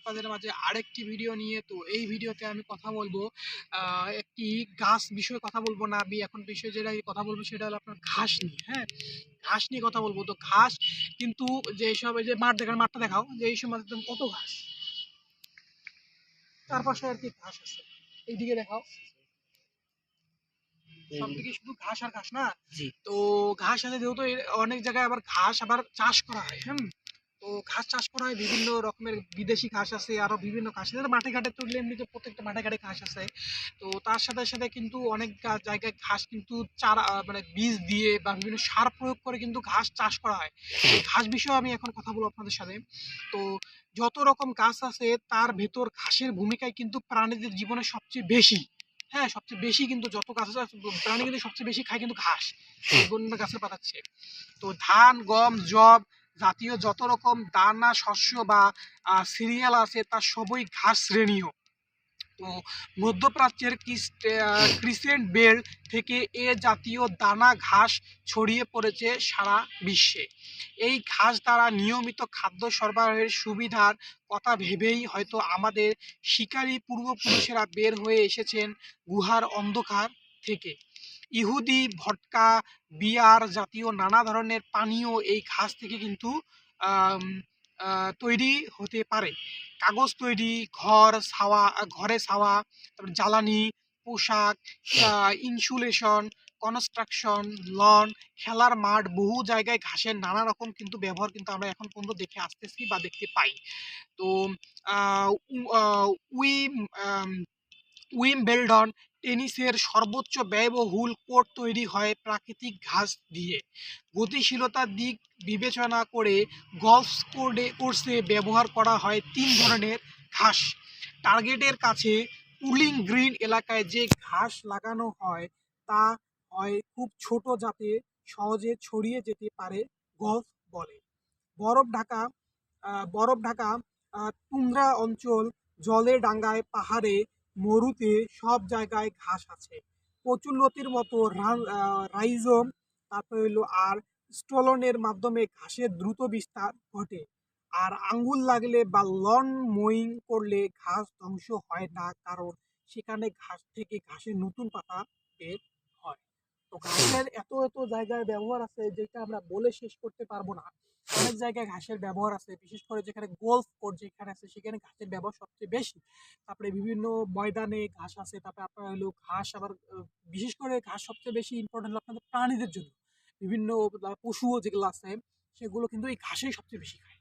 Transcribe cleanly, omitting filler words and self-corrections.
আপনাদের মাঝে আরেকটি ভিডিও নিয়ে। তো এই ভিডিওতে আমি কথা বলবো একটি গাছ বিষয়ে কথা বলবো না, আমি এখন বিষয় যেটা কথা বলবো সেটা হলো আপনার ঘাস নিয়ে। হ্যাঁ, ঘাস নিয়ে কথা বলবো। তো ঘাস কিন্তু যেসব এই যে মাঠটা দেখাও, যে এই সময় একদম কত ঘাস, চারপাশে আর কি ঘাস আছে। এইদিকে দেখাও, সবদিকে শুধু ঘাস আর ঘাস না। জি। তো ঘাস আছে যেহেতু অনেক জায়গায় আবার ঘাস আবার চাষ করা হয়। তো ঘাস চাষ করা হয়, বিভিন্ন রকমের বিদেশি ঘাস আছে, আরো বিভিন্ন ঘাস আছে। মাঠে ঘাটে তুললে এমনিতে প্রত্যেকটা মাঠে ঘাটে ঘাস আছে। তো তার সাথে সাথে কিন্তু অনেক জায়গায় ঘাস কিন্তু চারা মানে বীজ দিয়ে বা বিভিন্ন সার প্রয়োগ করে কিন্তু ঘাস চাষ করা হয়। এই ঘাস বিষয়ে আমি এখন কথা বলবো আপনাদের সাথে। তো যত রকম গাছ আছে তার ভেতর ঘাসের ভূমিকায় কিন্তু প্রাণীদের জীবনে সবচেয়ে বেশি। হ্যাঁ, সবচেয়ে বেশি কিন্তু যত গাছ আছে প্রাণী কিন্তু সবচেয়ে বেশি খায় কিন্তু ঘাস, অন্য গাছের পাতার চেয়ে। তো ধান, গম, যব জাতীয় যত রকম দানা শস্য বা সিরিয়াল আছে তার সবই ঘাস শ্রেণীয়। তো মধ্যপ্রাচ্যের ক্রিসেন্ট বেল্ট থেকে এ জাতীয় দানা ঘাস ছড়িয়ে পড়েছে সারা বিশ্বে। এই ঘাস দ্বারা নিয়মিত খাদ্য সরবরাহের সুবিধার কথা ভেবেই হয়তো আমাদের শিকারী পূর্বপুরুষেরা বের হয়ে এসেছেন গুহার অন্ধকার থেকে। ইহুদি, ভটকা, বিয়ার জাতীয় নানা ধরনের পানীয় এই ঘাস থেকে কিন্তু আম, তৈরি হতে পারে। কাগজ তৈরি, ঘরে ছাওয়া, তারপর জ্বালানি, পোশাক, ইনসুলেশন, কনস্ট্রাকশন, লন, খেলার মাঠ, বহু জায়গায় ঘাসের নানা রকম কিন্তু ব্যবহার কিন্তু আমরা এখন পর্যন্ত দেখে আসতেছি বা দেখতে পাই। তো আহ, উ- আহ, উইম আম, উইম্বেলডন টেনিসের সর্বোচ্চ ব্যয়বহুল কোর্ট তৈরি হয় প্রাকৃতিক ঘাস দিয়ে। গতিশীলতার দিক বিবেচনা করে গলফ কোর্সে ব্যবহার করা হয় ৩ ধরনের ঘাস। টার্গেটের কাছে পুলিং গ্রিন এলাকায় যে ঘাস লাগানো হয় তা হয় খুব ছোট, যাতে সহজে ছড়িয়ে যেতে পারে গলফ বলে। বরফ ঢাকা বরফ ঢাকা তুন্দ্রা অঞ্চল, জলে ডাঙ্গায়, পাহাড়ে, মরুতে সব জায়গায় ঘাস আছে। কচুলতির মতো রাইজোম, তারপরে হইলো আর স্টলনের মাধ্যমে ঘাসের দ্রুত বিস্তার ঘটে। আর আঙ্গুল লাগলে বা লন মোয়িং করলে ঘাস ধ্বংস হয় না, কারণ সেখানে ঘাস থেকে ঘাসের নতুন পাতা বের হয়। তো ঘাসের এত এত জায়গায় ব্যবহার আছে যেটা আমরা বলে শেষ করতে পারবো না। অনেক জায়গায় ঘাসের ব্যবহার আছে, বিশেষ করে যেখানে গোল্ফ কোর্ট যেখানে আছে সেখানে ঘাসের ব্যবহার সবচেয়ে বেশি। তারপরে বিভিন্ন ময়দানে ঘাস আছে। তারপরে আপনার হলো ঘাস আবার বিশেষ করে ঘাস সবচেয়ে বেশি ইম্পর্টেন্ট হলো আপনাদের প্রাণীদের জন্য। বিভিন্ন পশুও যেগুলো আছে সেগুলো কিন্তু এই ঘাসেই সবচেয়ে বেশি খায়।